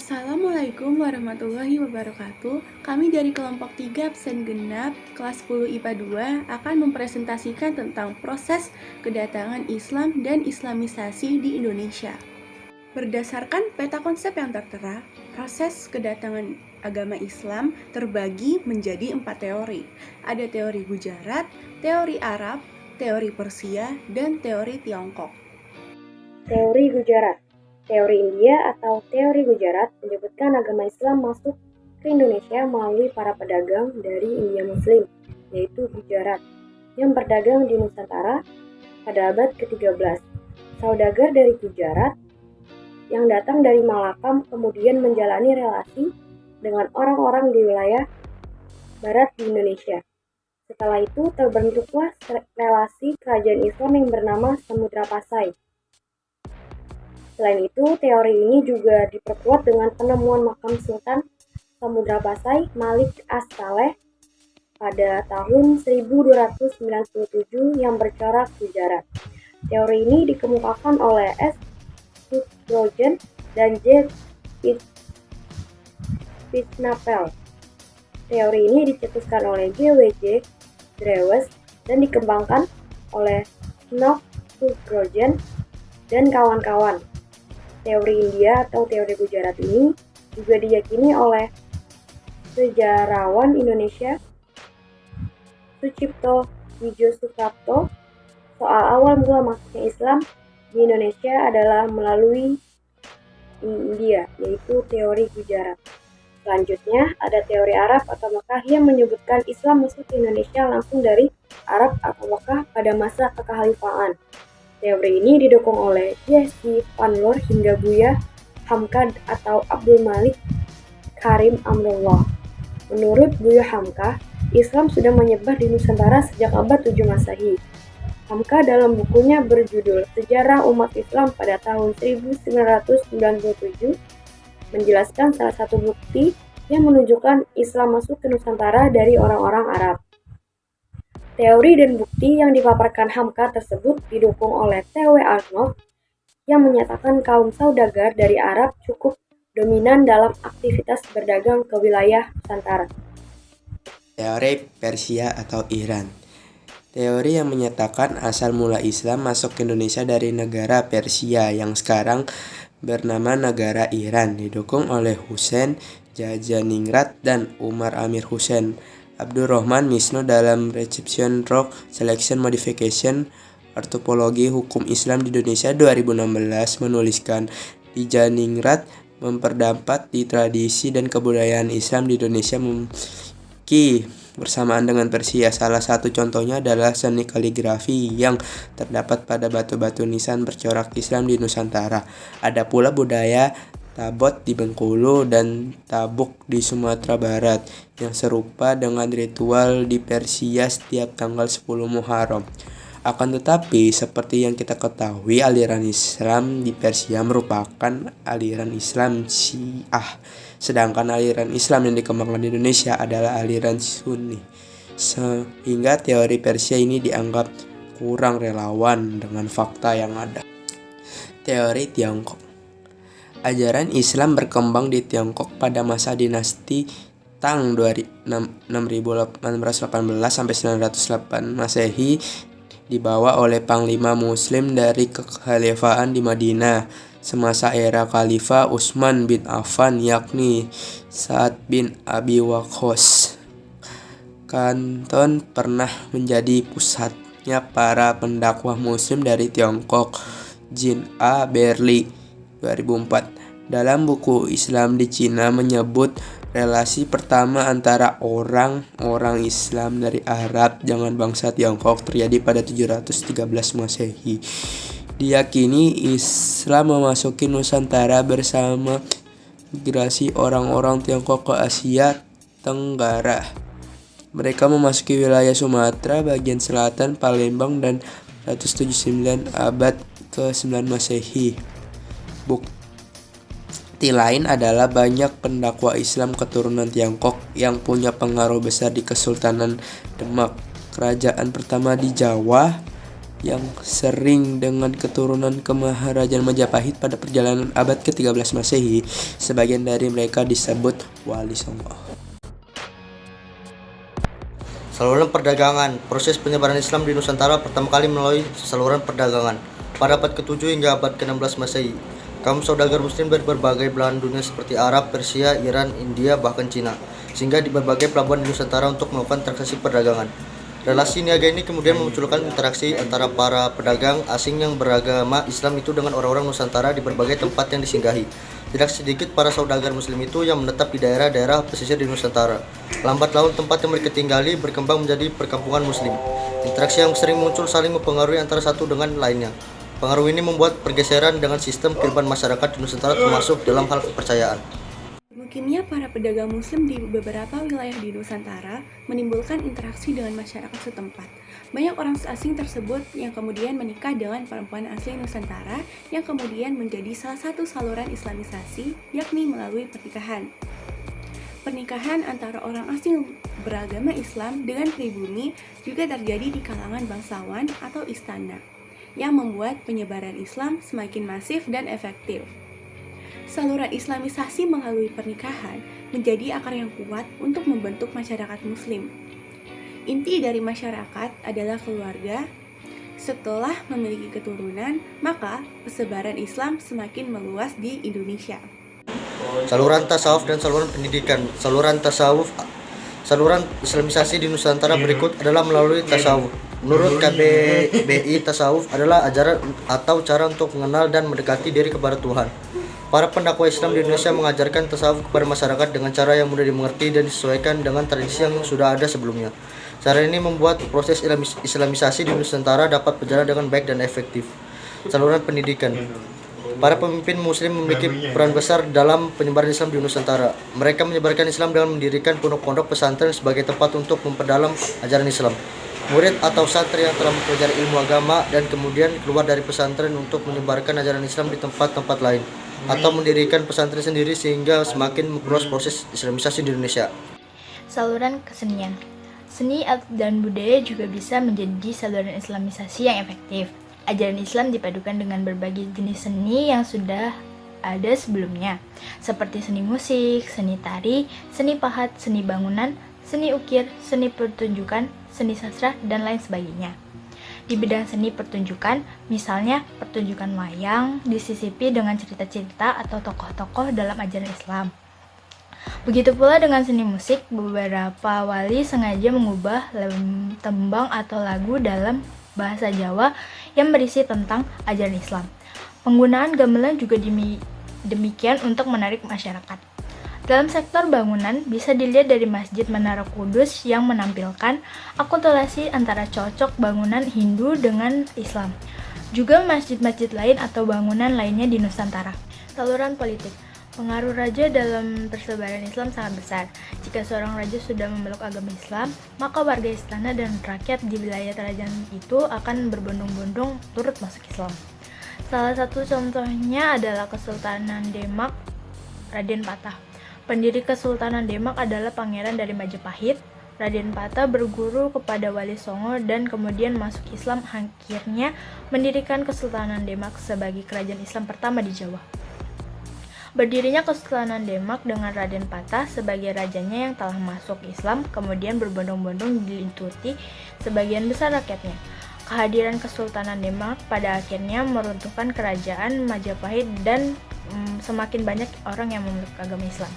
Assalamualaikum warahmatullahi wabarakatuh. Kami dari kelompok 3 absen genap kelas 10 IPA 2 akan mempresentasikan tentang proses kedatangan Islam dan Islamisasi di Indonesia. Berdasarkan peta konsep yang tertera, proses kedatangan agama Islam terbagi menjadi 4 teori. Ada teori Gujarat, teori Arab, teori Persia, dan teori Tiongkok. Teori Gujarat. Teori India atau teori Gujarat menyebutkan agama Islam masuk ke Indonesia melalui para pedagang dari India Muslim, yaitu Gujarat, yang berdagang di Nusantara pada abad ke-13. Saudagar dari Gujarat yang datang dari Malakam kemudian menjalani relasi dengan orang-orang di wilayah barat di Indonesia. Setelah itu terbentuklah relasi kerajaan Islam yang bernama Samudra Pasai. Selain itu, teori ini juga diperkuat dengan penemuan makam Sultan Samudra Pasai Malik As-Saleh pada tahun 1297 yang bercorak Gujarat. Teori ini dikemukakan oleh S. Sukhrojen dan J. Visnapel. Teori ini dicetuskan oleh G. W. J. Drewes dan dikembangkan oleh Snow Sukhrojen dan kawan-kawan. Teori India atau teori Gujarat ini juga diyakini oleh sejarawan Indonesia Sucipto Wijosuprapto. Soal awal mula masuknya Islam di Indonesia adalah melalui India, yaitu teori Gujarat. Selanjutnya ada teori Arab atau Mekah yang menyebutkan Islam masuk ke Indonesia langsung dari Arab atau Mekah pada masa kekhalifaan. Teori ini didukung oleh Jesse Van Loor hingga Buya Hamka atau Abdul Malik Karim Amrullah. Menurut Buya Hamka, Islam sudah menyebar di Nusantara sejak abad 7 Masehi. Hamka dalam bukunya berjudul Sejarah Umat Islam pada tahun 1997 menjelaskan salah satu bukti yang menunjukkan Islam masuk ke Nusantara dari orang-orang Arab. Teori dan bukti yang dipaparkan Hamka tersebut didukung oleh T.W. Arnold yang menyatakan kaum saudagar dari Arab cukup dominan dalam aktivitas berdagang ke wilayah Nusantara. Teori Persia atau Iran. Teori yang menyatakan asal mula Islam masuk ke Indonesia dari negara Persia yang sekarang bernama negara Iran, didukung oleh Husain Jajaningrat dan Umar Amir Hussein. Abdurrahman Misno dalam Reception Rock Selection Modification Ortopologi Hukum Islam di Indonesia 2016 menuliskan, Jajaningrat memperdapat di tradisi dan kebudayaan Islam di Indonesia memiliki bersamaan dengan Persia. Salah satu contohnya adalah seni kaligrafi yang terdapat pada batu-batu nisan bercorak Islam di Nusantara. Ada pula budaya Tabot di Bengkulu dan Tabuk di Sumatera Barat yang serupa dengan ritual di Persia setiap tanggal 10 Muharram. Akan tetapi, seperti yang kita ketahui, aliran Islam di Persia merupakan aliran Islam Syiah, sedangkan aliran Islam yang dikembangkan di Indonesia adalah aliran Sunni. Sehingga teori Persia ini dianggap kurang relevan dengan fakta yang ada. Teori Tiongkok. Ajaran Islam berkembang di Tiongkok pada masa dinasti Tang 6818 sampai 908 Masehi, dibawa oleh panglima muslim dari kekhalifahan di Madinah semasa era Khalifah Utsman bin Affan, yakni Sa'ad bin Abi Waqqas. Kanton pernah menjadi pusatnya para pendakwah muslim dari Tiongkok. Jin A. Berli 2004 dalam buku Islam di Cina menyebut relasi pertama antara orang-orang Islam dari Arab dengan bangsa Tiongkok terjadi pada 713 Masehi. Diyakini Islam memasuki Nusantara bersama migrasi orang-orang Tiongkok ke Asia Tenggara. Mereka memasuki wilayah Sumatera bagian selatan, Palembang dan 179 abad ke-9 Masehi. Bukti lain adalah banyak pendakwa Islam keturunan Tiongkok yang punya pengaruh besar di Kesultanan Demak, kerajaan pertama di Jawa yang sering dengan keturunan kemaharajaan Majapahit pada perjalanan abad ke-13 Masehi. Sebagian dari mereka disebut Wali Songo. Saluran perdagangan. Proses penyebaran Islam di Nusantara pertama kali melalui saluran perdagangan pada abad ke-7 hingga abad ke-16 Masehi. Kaum saudagar muslim dari berbagai belahan dunia seperti Arab, Persia, Iran, India, bahkan Cina, sehingga di berbagai pelabuhan di Nusantara untuk melakukan transaksi perdagangan. Relasi niaga ini kemudian memunculkan interaksi antara para pedagang asing yang beragama Islam itu dengan orang-orang Nusantara di berbagai tempat yang disinggahi. Tidak sedikit para saudagar muslim itu yang menetap di daerah-daerah pesisir di Nusantara. Lambat laun tempat yang mereka tinggali berkembang menjadi perkampungan muslim. Interaksi yang sering muncul saling mempengaruhi antara satu dengan lainnya. Pengaruh ini membuat pergeseran dengan sistem kehidupan masyarakat di Nusantara termasuk dalam hal kepercayaan. Bermukimnya para pedagang muslim di beberapa wilayah di Nusantara menimbulkan interaksi dengan masyarakat setempat. Banyak orang asing tersebut yang kemudian menikah dengan perempuan asli Nusantara yang kemudian menjadi salah satu saluran islamisasi, yakni melalui pernikahan. Pernikahan antara orang asing beragama Islam dengan pribumi juga terjadi di kalangan bangsawan atau istana, yang membuat penyebaran Islam semakin masif dan efektif. Saluran islamisasi melalui pernikahan menjadi akar yang kuat untuk membentuk masyarakat muslim. Inti dari masyarakat adalah keluarga. Setelah memiliki keturunan, maka persebaran Islam semakin meluas di Indonesia. Saluran tasawuf dan saluran pendidikan. Saluran islamisasi di Nusantara berikut adalah melalui tasawuf. Menurut KBBI, tasawuf adalah ajaran atau cara untuk mengenal dan mendekati diri kepada Tuhan. Para pendakwah Islam di Indonesia mengajarkan tasawuf kepada masyarakat dengan cara yang mudah dimengerti dan disesuaikan dengan tradisi yang sudah ada sebelumnya. Cara ini membuat proses islamisasi di Nusantara dapat berjalan dengan baik dan efektif. Saluran pendidikan. Para pemimpin muslim memiliki peran besar dalam penyebaran Islam di Nusantara. Mereka menyebarkan Islam dengan mendirikan pondok-pondok pesantren sebagai tempat untuk memperdalam ajaran Islam. Murid atau santri yang telah mempelajari ilmu agama dan kemudian keluar dari pesantren untuk menyebarkan ajaran Islam di tempat-tempat lain, atau mendirikan pesantren sendiri sehingga semakin memperluas proses islamisasi di Indonesia. Saluran kesenian. Seni dan budaya juga bisa menjadi saluran islamisasi yang efektif. Ajaran Islam dipadukan dengan berbagai jenis seni yang sudah ada sebelumnya, seperti seni musik, seni tari, seni pahat, seni bangunan, seni ukir, seni pertunjukan, seni sastra, dan lain sebagainya. Di bidang seni pertunjukan, misalnya pertunjukan wayang, disisipi dengan cerita-cerita atau tokoh-tokoh dalam ajaran Islam. Begitu pula dengan seni musik, beberapa wali sengaja mengubah tembang atau lagu dalam bahasa Jawa yang berisi tentang ajaran Islam. Penggunaan gamelan juga demikian untuk menarik masyarakat. Dalam sektor bangunan, bisa dilihat dari Masjid Menara Kudus yang menampilkan akulturasi antara cocok bangunan Hindu dengan Islam. Juga masjid-masjid lain atau bangunan lainnya di Nusantara. Saluran politik. Pengaruh raja dalam persebaran Islam sangat besar. Jika seorang raja sudah memeluk agama Islam, maka warga istana dan rakyat di wilayah kerajaan itu akan berbondong-bondong turut masuk Islam. Salah satu contohnya adalah Kesultanan Demak, Raden Patah. Pendiri Kesultanan Demak adalah pangeran dari Majapahit. Raden Patah berguru kepada Wali Songo dan kemudian masuk Islam, akhirnya mendirikan Kesultanan Demak sebagai kerajaan Islam pertama di Jawa. Berdirinya Kesultanan Demak dengan Raden Patah sebagai rajanya yang telah masuk Islam, kemudian berbondong-bondong diikuti sebagian besar rakyatnya. Kehadiran Kesultanan Demak pada akhirnya meruntuhkan kerajaan Majapahit dan semakin banyak orang yang memeluk agama Islam.